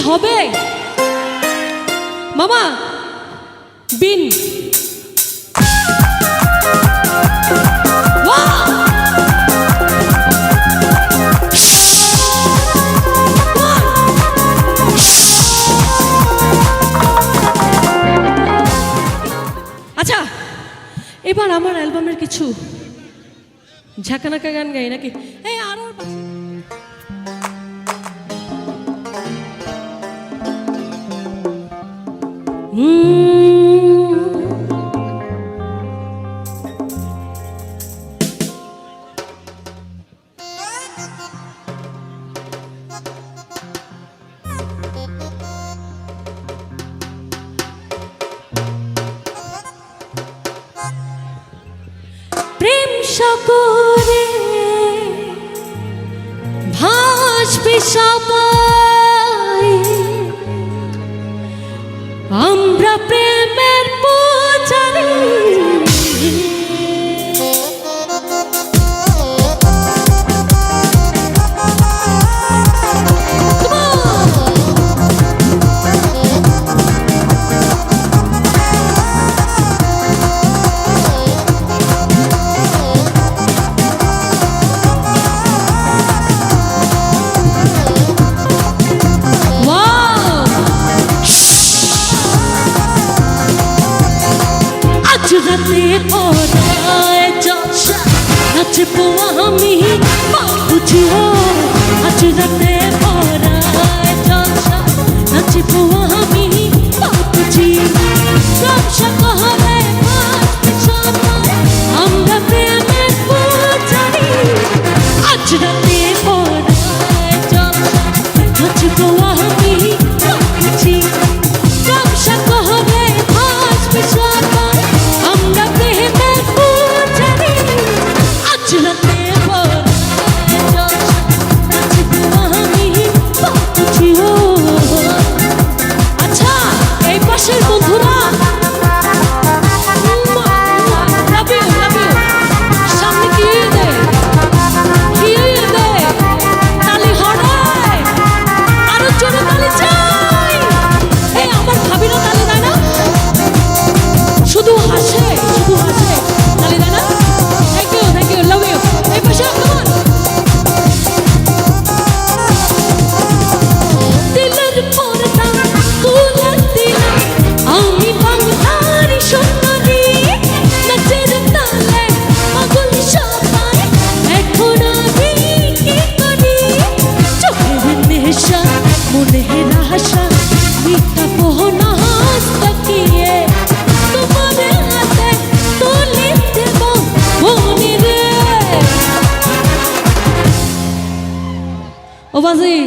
হবে মামা বিন আচ্ছা এবার আমার অ্যালবামের কিছু ঝাঁকানাকা গান গাই নাকি এই আরো প্রেম সাগরে ভাসবে সবাই আমরা প্রেমের পূজারী রাতে পড়ায় জলসা নাচবো আমি বুঝিও আজ রাতে পড়ায় জলসা নাচবো আমি বুঝি জলসা কহরে আমরা প্রেমের পূজারী আজ রাতে পড়ায় জলসা নাচবো আমি বুঝি জলসা কহরে ভাসবে সবাই ও বাজি